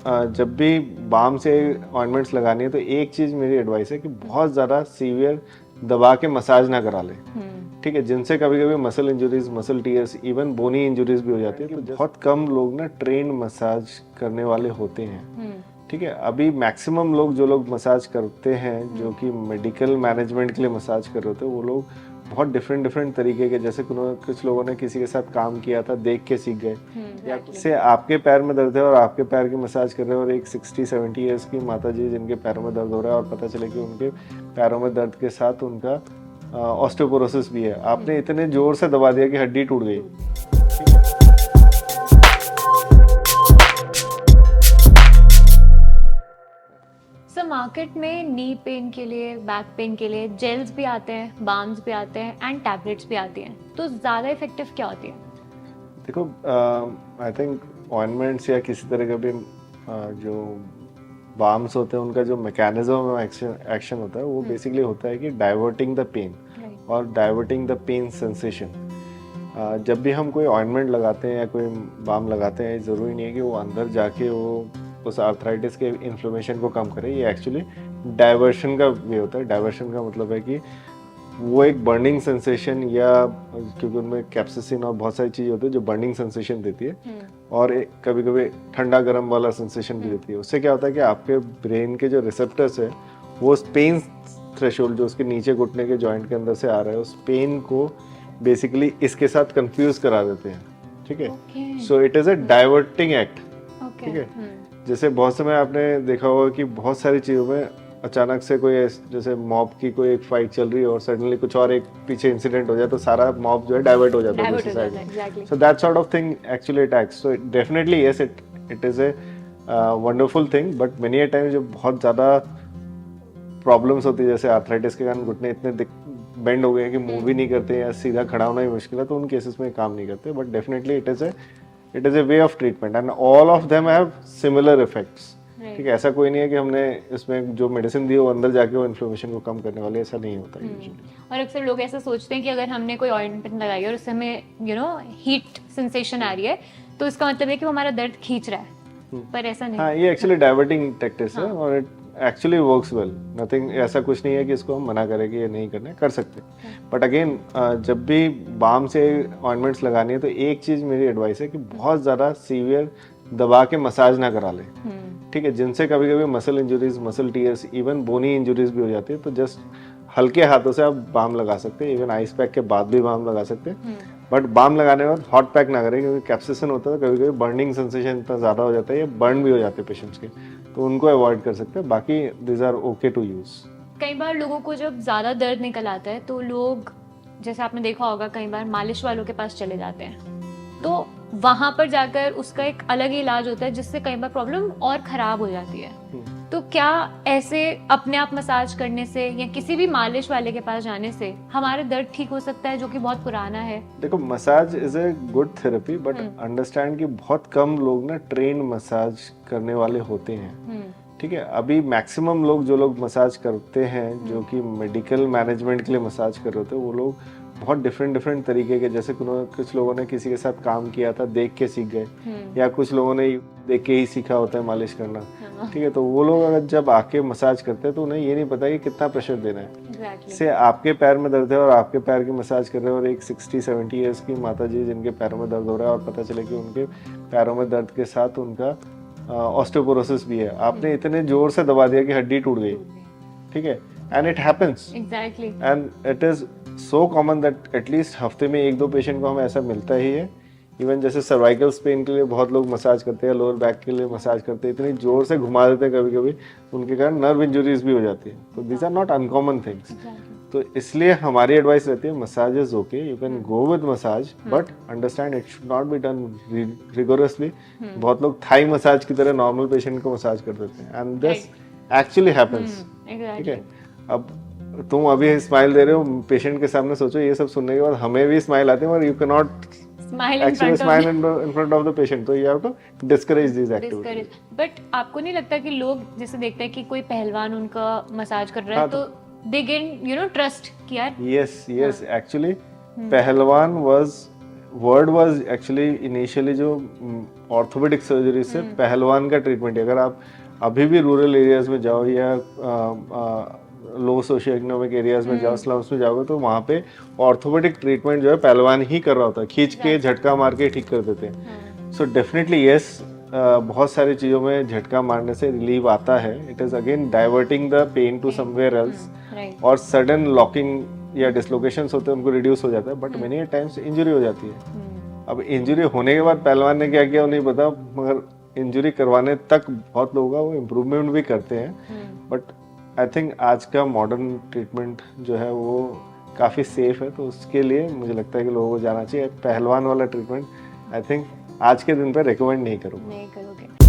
जब भी बाम से ऑइंटमेंट्स लगानी है तो एक चीज़ मेरी एडवाइस है कि बहुत ज़्यादा सीवियर दबा के मसाज ना करा ले। ठीक है, जिनसे कभी कभी muscle injuries, muscle tears, even bony injuries भी हो जाती है। तो बहुत कम लोग ना ट्रेन मसाज करने वाले होते हैं। ठीक है, अभी मैक्सिमम लोग जो लोग मसाज करते हैं, जो कि मेडिकल मैनेजमेंट के लिए मसाज कर रहे होते हैं, वो लोग बहुत डिफरेंट तरीके के, जैसे कुछ लोगों ने किसी के साथ काम किया था, देख के सीख गए, या से आपके पैर में दर्द है और आपके पैर की मसाज कर रहे हैं, और एक 60-70 ईयर्स की माता जी जिनके पैरों में दर्द हो रहा है और पता चले कि उनके पैरों में दर्द के साथ उनका ऑस्टियोपोरोसिस भी है। आपने इतने जोर से दबा दिया कि हड्डी टूट गई। सर, मार्केट में नी पेन के लिए, बैक पेन के लिए जेल्स भी आते हैं, बाम्स भी आते हैं एंड टैबलेट्स भी आती हैं, तो ज़्यादा इफेक्टिव क्या होती है? देखो, आई थिंक ऑइंटमेंट्स या किसी तरह का भी जो बाम्स होते हैं, उनका जो मैकेनिज्म में एक्शन होता है वो बेसिकली होता है कि डाइवर्टिंग द पेन और डाइवर्टिंग द पेन सेंसेशन। जब भी हम कोई ऑइंटमेंट लगाते हैं या कोई बाम लगाते हैं, ज़रूरी नहीं है कि वो अंदर जाके वो उस आर्थराइटिस के इन्फ्लेमेशन को कम करे। ये एक्चुअली डाइवर्शन का वे होता है। डाइवर्शन का मतलब है कि वो एक बर्निंग सेंसेशन, या क्योंकि उनमें कैप्सिसिन और बहुत सारी चीज़ होती है जो बर्निंग सेंसेशन देती है, और एक कभी कभी ठंडा गर्म वाला सेंसेशन भी देती है। उससे क्या होता है कि आपके ब्रेन के जो रिसेप्टर्स है, वो पेन थ्रेशोल्ड जो उसके नीचे घुटने के जॉइंट के अंदर से आ रहा है, उस पेन को बेसिकली इसके साथ कंफ्यूज करा देते हैं। ठीक है, so it is a diverting act. ठीक है, जैसे बहुत समय आपने देखा होगा कि बहुत सारी चीज़ों में अचानक से कोई जैसे मॉब की कोई एक फाइट चल रही है और सडनली कुछ और एक पीछे इंसिडेंट हो जाए तो सारा मॉब जो है डाइवर्ट हो जाता है दूसरी साइड में। So that sort of thing actually attacks. So definitely yes, it is a wonderful thing, but many a time जो बहुत ज़्यादा प्रॉब्लम्स होती है, जैसे आर्थराइटिस के कारण घुटने इतने बेंड हो गए हैं कि मूव भी नहीं करते या सीधा खड़ा होना ही मुश्किल है, तो उन केसेस में काम नहीं करते। But definitely it is a way of treatment and all of them have similar effects. ठीक है, ऐसा कोई नहीं है कि हमने इसमें जो मेडिसिन दी है वो अंदर जाके वो इन्फ्लेमेशन को कम करने वाली, ऐसा नहीं होता यूजुअली। और अक्सर लोग ऐसा सोचते हैं कि अगर हमने कोई ऑइंटमेंट लगाई और उससे हमें हीट सेंसेशन आ रही है, तो इसका मतलब है कि वो हमारा दर्द खींच रहा है, पर ऐसा नहीं। हाँ, ये एक्चुअली डाइवर्टिंग टैक्टिक्स है और it actually works well. Nothing, ऐसा कुछ नहीं है कि इसको हम मना करें कि ये नहीं करना, कर सकते। बट अगेन, जब भी बाम से ऑइंटमेंट्स लगानी है तो एक चीज़ मेरी एडवाइस है कि बहुत ज़्यादा सीवियर दबा के मसाज ना करा ले। ठीक है, जिनसे कभी कभी muscle injuries, muscle tears, even bony injuries भी हो जाती है। तो जस्ट हल्के हाथों से आप बाम लगा सकते हैं, इवन आइस पैक के बाद भी बाम लगा सकते हैं। बट बाम लगाने के बाद हॉट पैक ना करें, क्योंकि कैप्सिसिन होता है, कभी कभी बर्निंग सेंसेशन इतना ज़्यादा हो जाता है, या बर्न भी हो जाते हैं पेशेंट्स के, तो उनको अवॉइड कर सकते हैं। बाकी this are okay to use. कई बार लोगों को जब ज़्यादा दर्द निकल आता है तो लोग, जैसे आपने देखा होगा, कई बार मालिश वालों के पास चले जाते हैं, तो वहां पर जाकर उसका एक अलग ही इलाज होता है, जिससे कई बार प्रॉब्लम और खराब हो जाती है। तो क्या ऐसे अपने आप मसाज करने से या किसी भी मालिश वाले के पास जाने से हमारा दर्द ठीक हो सकता है, जो कि बहुत पुराना है? देखो, massage is a good therapy, but understand कि बहुत कम लोग ना ट्रेन मसाज करने वाले होते हैं। ठीक है, अभी मैक्सिमम लोग जो लोग मसाज करते हैं, जो कि मेडिकल मैनेजमेंट के लिए मसाज कर रहे होते हैं, वो लोग बहुत डिफरेंट तरीके के, जैसे कुछ लोगों ने किसी के साथ काम किया था, देख के सीख गए, या कुछ लोगों ने देख के ही सीखा होता है मालिश करना। ठीक है, तो वो लोग अगर जब आके मसाज करते हैं तो उन्हें ये नहीं पता कि कितना प्रेशर देना है। से आपके पैर में दर्द है और आपके पैर की मसाज कर रहे हैं, और एक 60-70 ईयर्स की माता जी जिनके पैरों में दर्द हो रहा है और पता चले कि उनके पैरों में दर्द के साथ उनका ऑस्टियोपोरोसिस भी है। आपने इतने जोर से दबा दिया कि हड्डी टूट गई। ठीक है, and it happens and it is so common that at least हफ्ते में 1-2 पेशेंट को हमें ऐसा मिलता ही है। इवन जैसे सर्वाइकल पेन के लिए बहुत लोग मसाज करते हैं, लोअर बैक के लिए मसाज करते हैं, इतनी जोर से घुमा देते हैं कभी कभी, उनके कारण नर्व इंजरीज भी हो जाती है। तो these are not uncommon things. तो इसलिए हमारी एडवाइस रहती है, massage is okay, you can go with massage, but understand it should not be done rigorously. बहुत लोग थाई मसाज की तरह नॉर्मल पेशेंट को मसाज कर देते हैं, एंड दिस एक्चुअली हैपेंस। ठीक है, अब तुम अभी स्माइल दे रहे हो, पेशेंट के सामने सोचो ये सब सुनने के बाद हमें भी स्माइल आती है, और you can not actually smile in front of the patient, so you have to discourage these activities. But आपको नहीं लगता कि लोग जैसे देखते हैं कि कोई पहलवान उनका मसाज कर रहा है, तो they gain trust कि यार yes actually पहलवान was word was actually initially जो ऑर्थोपेडिक सर्जरी से पहलवान का ट्रीटमेंट है। अगर आप अभी भी रूरल एरियाज में जाओ या लो सोशियो इकोनॉमिक एरियाज में जाओ, स्लम्स में जाओगे, तो वहाँ पे ऑर्थोपेडिक ट्रीटमेंट जो है पहलवान ही कर रहा होता है, खींच के झटका मार के ठीक कर देते हैं। सो डेफिनेटली यस, बहुत सारी चीज़ों में झटका मारने से रिलीव आता है। It is again diverting the pain to somewhere else, और सडन लॉकिंग या डिसलोकेशंस होते हैं उनको रिड्यूस हो जाता है, बट मेनी टाइम्स इंजरी हो जाती है। अब इंजरी होने के बाद पहलवान ने क्या किया वो नहीं पता, मगर इंजरी करवाने तक बहुत लोगों का वो इम्प्रूवमेंट भी करते हैं। बट आई थिंक आज का मॉडर्न ट्रीटमेंट जो है वो काफ़ी सेफ है, तो उसके लिए मुझे लगता है कि लोगों को जाना चाहिए। पहलवान वाला ट्रीटमेंट आई थिंक आज के दिन पे रिकमेंड नहीं करूँगा। नहीं करोगे।